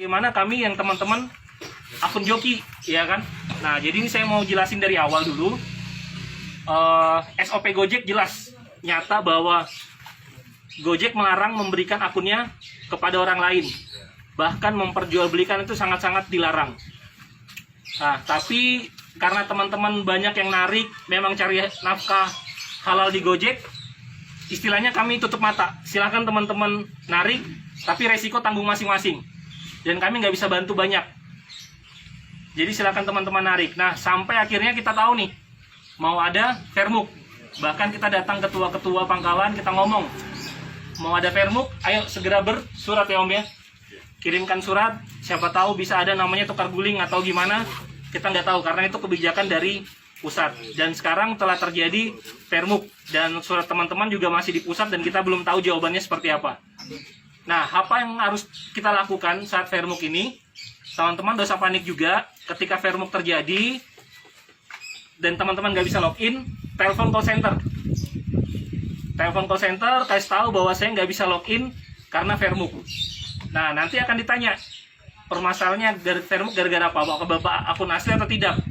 Gimana kami yang teman-teman akun joki, ya kan? Nah, jadi ini saya mau jelasin dari awal dulu. SOP Gojek jelas, nyata bahwa Gojek melarang memberikan akunnya kepada orang lain. Bahkan memperjualbelikan itu sangat-sangat dilarang. Nah, tapi karena teman-teman banyak yang narik, memang cari nafkah halal di Gojek, istilahnya kami tutup mata. Silahkan teman-teman narik, tapi resiko tanggung masing-masing. Dan kami nggak bisa bantu banyak. Jadi silakan teman-teman narik. Nah, sampai akhirnya kita tahu nih, mau ada Vermuk. Bahkan kita datang ketua-ketua pangkalan, kita ngomong, mau ada Vermuk, ayo segera bersurat ya Om ya. Kirimkan surat, siapa tahu bisa ada namanya tukar guling atau gimana. Kita nggak tahu, karena itu kebijakan dari pusat. Dan sekarang telah terjadi Vermuk. Dan surat teman-teman juga masih di pusat dan kita belum tahu jawabannya seperti apa. Nah, apa yang harus kita lakukan saat Vermuk ini? Teman-teman dosa panik juga. Ketika Vermuk terjadi dan teman-teman nggak bisa login, telepon call center. Telepon call center, kasih tahu bahwa saya nggak bisa login karena Vermuk. Nah, nanti akan ditanya permasalahannya dari Vermuk gara-gara apa? Bapak akun asli atau tidak?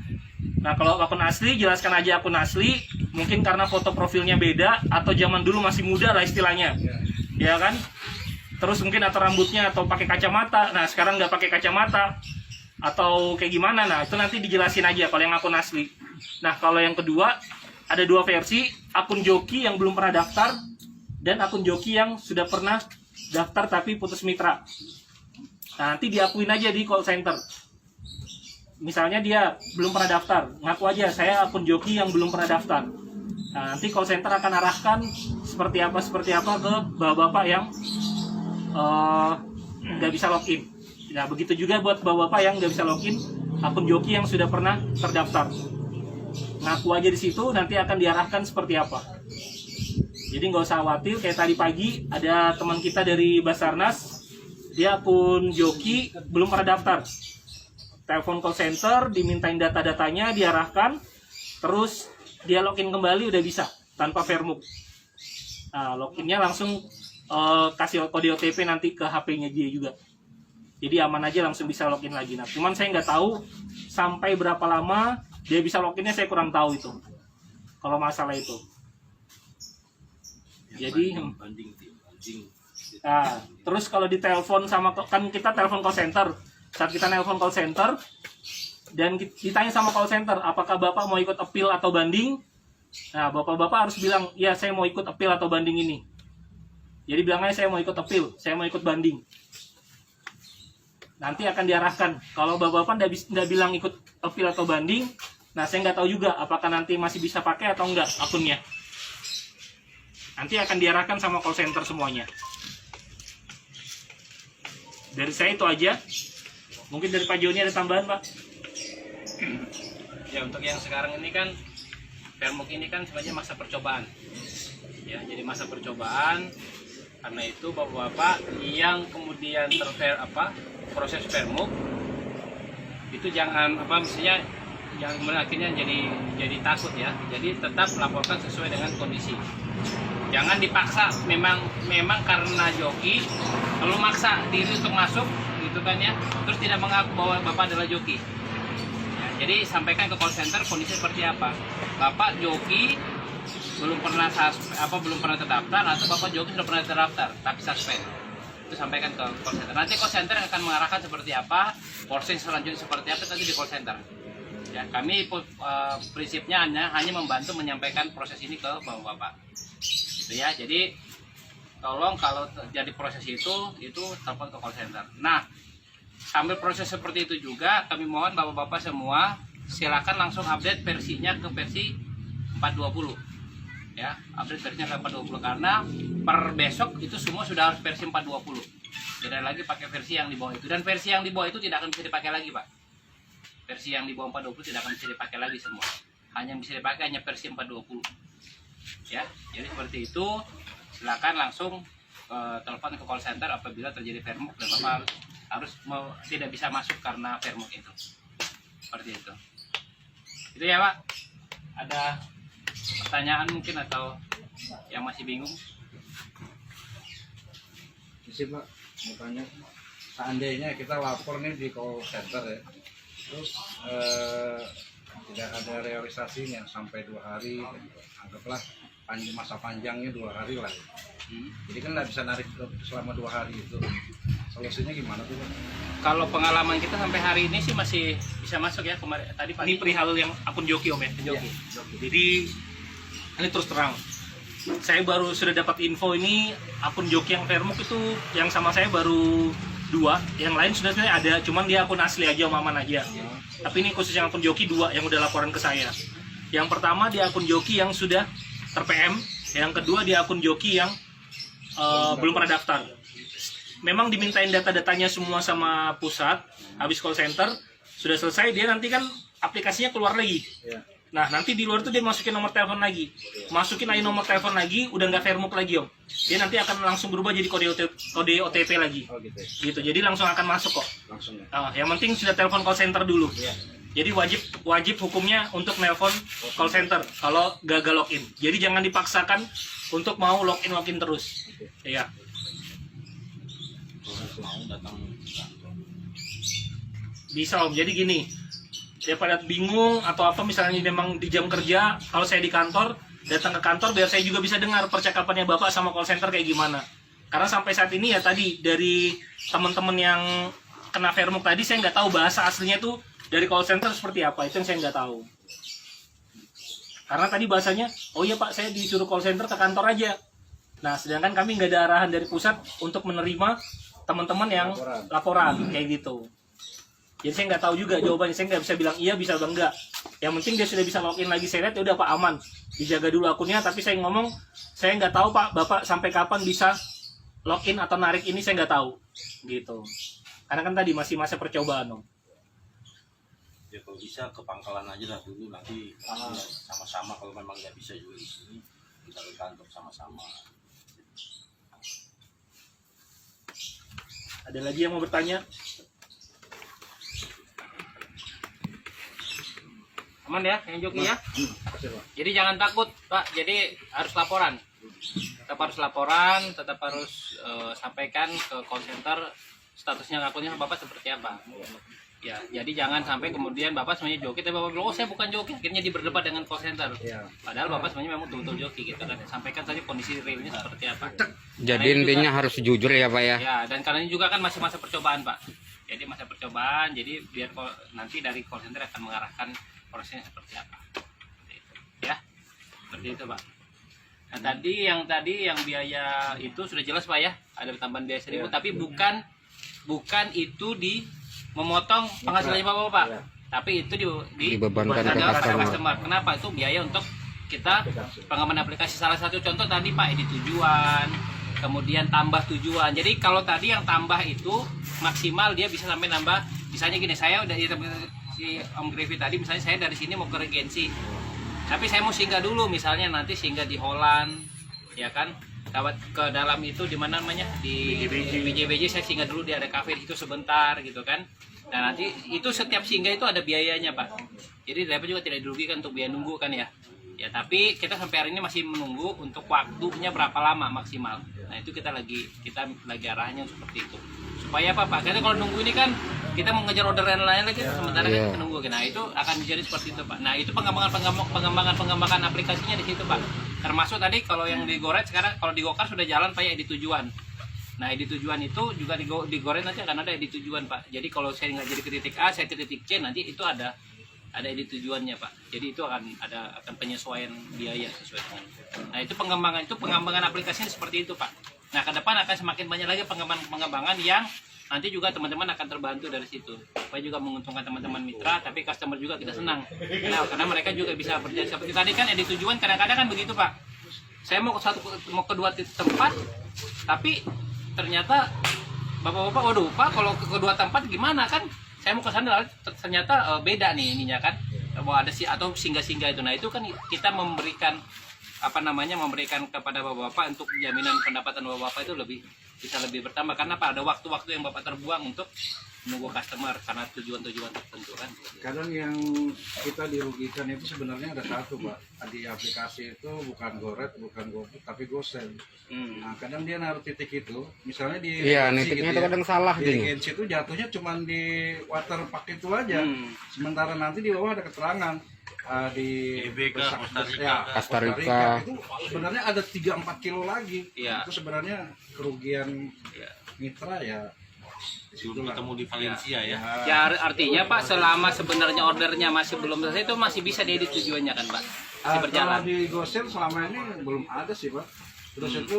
Nah, kalau akun asli, jelaskan aja akun asli. Mungkin karena foto profilnya beda atau zaman dulu masih muda lah istilahnya, ya kan? Terus mungkin atau rambutnya atau pakai kacamata. Nah, sekarang nggak pakai kacamata atau kayak gimana? Nah, itu nanti dijelasin aja kalau yang akun asli. Nah, kalau yang kedua ada dua versi, akun joki yang belum pernah daftar dan akun joki yang sudah pernah daftar tapi putus mitra. Nah, nanti diakuin aja di call center. Misalnya dia belum pernah daftar, ngaku aja saya akun joki yang belum pernah daftar. Nah, nanti call center akan arahkan seperti apa ke bapak-bapak yang nggak bisa login. Nah, begitu juga buat bapak-bapak yang nggak bisa login akun joki yang sudah pernah terdaftar. Ngaku aja di situ, nanti akan diarahkan seperti apa. Jadi nggak usah khawatir. Kayak tadi pagi ada teman kita dari Basarnas, dia akun joki belum pernah daftar. Telepon call center, dimintain data-datanya, diarahkan, terus dia login kembali udah bisa tanpa Vermuk. Nah, loginnya langsung kasih kode OTP nanti ke HP-nya dia juga. Jadi aman aja, langsung bisa login lagi. Nah, cuman saya nggak tahu sampai berapa lama dia bisa loginnya, saya kurang tahu itu. Kalau masalah itu. Jadi nah, terus kalau ditelepon sama, kan kita telepon call center. Saat kita nelpon call center dan ditanya sama call center, apakah Bapak mau ikut appeal atau banding? Nah, Bapak-bapak harus bilang, ya saya mau ikut appeal atau banding ini. Jadi bilangnya saya mau ikut appeal, saya mau ikut banding. Nanti akan diarahkan. Kalau bapak-bapak nggak bilang ikut appeal atau banding, nah saya nggak tahu juga apakah nanti masih bisa pakai atau enggak akunnya. Nanti akan diarahkan sama call center semuanya. Dari saya itu aja. Mungkin dari Pak Joni ada tambahan, Pak? Ya, untuk yang sekarang ini kan Vermuk ini kan sebenarnya masa percobaan. Ya, jadi masa percobaan. Karena itu bapak-bapak yang kemudian proses Vermuk itu jangan misalnya jangan kemudian akhirnya jadi takut ya. Jadi tetap laporkan sesuai dengan kondisi. Jangan dipaksa, memang karena joki lalu maksa diri untuk masuk gitu kan ya, terus tidak mengaku bahwa bapak adalah joki. Ya, jadi sampaikan ke call center kondisi seperti apa. Bapak joki belum pernah terdaftar atau bapak joki sudah pernah terdaftar tapi suspend. Itu sampaikan ke call center. Nanti call center akan mengarahkan seperti apa, proses selanjutnya seperti apa nanti di call center. Ya, kami prinsipnya hanya membantu menyampaikan proses ini ke bapak-bapak. Gitu ya. Jadi tolong kalau terjadi proses itu telepon ke call center. Nah, sambil proses seperti itu juga kami mohon bapak-bapak semua silakan langsung update versinya ke versi 420. Ya, update versinya ke 420 karena per besok itu semua sudah harus versi 420. Tidak lagi pakai versi yang di bawah itu, dan versi yang di bawah itu tidak akan bisa dipakai lagi, Pak. Versi yang di bawah 420 tidak akan bisa dipakai lagi semua. Hanya bisa dipakai hanya versi 420. Ya, jadi seperti itu. Silakan langsung telepon ke call center apabila terjadi Vermuk dan Bapak harus tidak bisa masuk karena Vermuk itu. Seperti itu. Itu ya, Pak. Ada pertanyaan mungkin atau yang masih bingung? Isi Pak, mau tanya seandainya kita lapor nih di call center ya, terus tidak ada realisasinya sampai 2 hari, anggaplah masa panjangnya 2 hari lah. Jadi kan nggak bisa narik selama 2 hari itu. Solusinya gimana tuh, Pak? Kalau pengalaman kita sampai hari ini sih masih bisa masuk ya, kemarin tadi Ini pagi. perihal yang akun Joki Om ya. Joki. Jadi ini terus terang, saya baru sudah dapat info ini akun Joki yang Fairmuk itu yang sama saya baru 2, yang lain sudah sebenarnya ada, cuman dia akun asli aja, Om Aman aja. Tapi ini khusus yang akun Joki 2 yang udah laporan ke saya. Yang pertama di akun Joki yang sudah ter-PM, yang kedua di akun Joki yang belum pernah daftar. Memang dimintain data-datanya semua sama pusat, habis call center, sudah selesai, dia nanti kan aplikasinya keluar lagi. Ya. Nah, nanti di luar itu dia masukin nomor telepon lagi. Masukin lagi nomor telepon lagi, udah nggak Fairmuk lagi, Om. Dia nanti akan langsung berubah jadi kode OTP lagi. Oh gitu. Gitu, jadi langsung akan masuk kok. Langsung ya. Yang penting sudah telepon call center dulu. Iya. Jadi wajib hukumnya untuk nelpon call center kalau gagal login. Jadi jangan dipaksakan untuk mau login terus. Iya. Bisa Om. Jadi gini, daripada bingung atau apa misalnya memang di jam kerja, kalau saya di kantor, datang ke kantor biar saya juga bisa dengar percakapannya Bapak sama call center kayak gimana. Karena sampai saat ini ya tadi dari teman-teman yang kena Fairmuk tadi saya nggak tahu bahasa aslinya tuh dari call center seperti apa, itu yang saya nggak tahu. Karena tadi bahasanya, oh iya Pak, saya disuruh call center ke kantor aja. Nah, sedangkan kami nggak ada arahan dari pusat untuk menerima teman-teman yang laporan kayak gitu. Jadi saya nggak tahu juga jawabannya, saya nggak bisa bilang iya bisa atau enggak. Yang penting dia sudah bisa login lagi, saya lihat ya udah Pak aman, dijaga dulu akunnya. Tapi saya ngomong, saya nggak tahu Pak, Bapak sampai kapan bisa login atau narik ini saya nggak tahu, gitu. Karena kan tadi masih masa percobaan Om. Ya kalau bisa ke pangkalan aja lah dulu, nanti ya, sama-sama kalau memang nggak bisa juga di sini kita ke kantor sama-sama. Ada lagi yang mau bertanya? Aman ya, yang Joki ya. Kasih, Pak. Jadi jangan takut Pak, jadi harus laporan. Tetap harus laporan, tetap harus sampaikan ke call center statusnya akunnya Bapak seperti apa. Ya, jadi jangan sampai kemudian Bapak sebenarnya joki, tapi Bapak bilang, oh saya bukan joki, akhirnya berdebat dengan call center. Iya. Padahal Bapak sebenarnya memang betul-betul joki gitu kan. Sampaikan saja kondisi realnya seperti apa. Jadi Karena intinya juga, harus jujur ya Pak ya. ya, dan karena ini juga kan masih masa percobaan Pak. Jadi masa percobaan, jadi biar nanti dari call center akan mengarahkan prosesnya seperti apa. Seperti itu. Ya, seperti itu Pak. Nah tadi yang biaya itu sudah jelas Pak ya, ada tambahan biaya 1.000, tapi bukan itu memotong penghasilannya Bapak, Ya. tapi itu Dibebankan ke customer. Kenapa? Itu biaya untuk kita pengembangan aplikasi. Salah satu contoh tadi Pak, edit tujuan, kemudian tambah tujuan. Jadi kalau tadi yang tambah itu maksimal dia bisa sampai nambah, misalnya gini, saya udah si Om Grevi tadi, misalnya saya dari sini mau ke Regensi, tapi saya mau singgah dulu, misalnya nanti singgah di Holland, ya kan, lewat ke dalam itu di mana namanya di BJBJ, saya singgah dulu, dia ada kafe di situ sebentar gitu kan. Nah nanti itu setiap singgah itu ada biayanya Pak. Jadi driver juga tidak dirugikan untuk biaya nunggu kan ya. Ya tapi kita sampai hari ini masih menunggu untuk waktunya berapa lama maksimal. Nah itu kita lagi arahannya seperti itu. Supaya apa Pak? Karena kalau nunggu ini kan kita mau ngejar orderan lain lagi, sementara kan kita nunggu. Nah itu akan menjadi seperti itu Pak. Nah itu pengembangan aplikasinya di situ Pak. Termasuk tadi kalau yang di Goret sekarang, kalau di Gokar sudah jalan Pak ya di tujuan. Nah di tujuan itu juga di Goret nanti akan ada di tujuan Pak. Jadi kalau saya nggak jadi ke titik A, saya ke titik C, nanti itu ada di tujuannya Pak. Jadi itu akan penyesuaian biaya sesuai dengan. Nah itu pengembangan aplikasinya seperti itu Pak. Nah ke depan akan semakin banyak lagi pengembangan yang nanti juga teman-teman akan terbantu dari situ. Supaya juga menguntungkan teman-teman mitra, tapi customer juga kita senang. Nah, karena mereka juga bisa berjasa. Seperti tadi kan di tujuan kadang-kadang kan begitu Pak. Saya mau ke dua tempat, tapi ternyata bapak-bapak, waduh Pak, kalau ke kedua tempat gimana kan? Saya mau ke sana ternyata beda nih ininya kan. Bahwa ada atau singgah-singgah itu. Nah, itu kan kita memberikan kepada bapak-bapak untuk jaminan pendapatan bapak-bapak itu bisa lebih bertambah, karena Pak ada waktu-waktu yang Bapak terbuang untuk menunggu customer karena tujuan-tujuan tertentu kan. Kadang yang kita dirugikan itu sebenarnya ada satu, Pak. Di aplikasi itu bukan GoRed, bukan GoFood, tapi GoSend. Nah, kadang dia naruh titik itu, misalnya di Iya, agency nitiknya gitu itu ya. kadang salah Di gini. agency itu jatuhnya cuma di waterpark itu aja. Sementara nanti di bawah ada keterangan di GBK, Costa Rica. ya, Costa Rica. itu sebenarnya ada 3-4 kilo lagi. Iya. Itu sebenarnya kerugian mitra ya. Sebelum ketemu di Valencia ya. Ya artinya Pak, selama sebenarnya ordernya masih belum selesai itu masih bisa diedit tujuannya kan Pak? Masih berjalan. Kalau di GoSend selama ini belum ada sih, Pak. Terus itu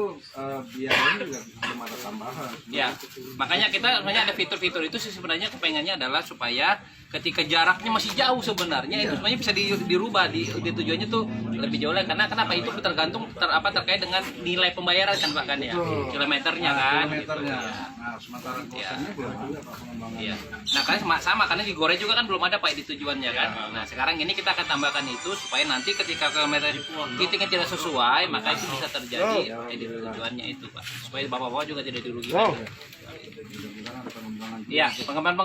biayanya juga belum ada tambahan. Ya, makanya kita sebenarnya ada fitur-fitur itu sih sebenarnya kepengennya adalah supaya ketika jaraknya masih jauh sebenarnya itu sebenarnya bisa dirubah di tujuannya tuh lebih jauh lagi karena kenapa itu tergantung terkait dengan nilai pembayaran kan Pak kan ya, kilometernya kan. Kilometernya. Nah, sementara GoSendnya belum ada Pak pengembangan. Iya. Nah kan sama karena di Gore juga kan belum ada Pak di tujuannya kan. Nah sekarang ini kita akan tambahkan itu supaya nanti ketika kilometer titiknya tidak sesuai maka itu bisa terjadi di tujuannya itu Pak. Supaya bapak-bapak juga tidak dirugikan. Mudah-mudahan ada pengembangan. Iya, pengembangan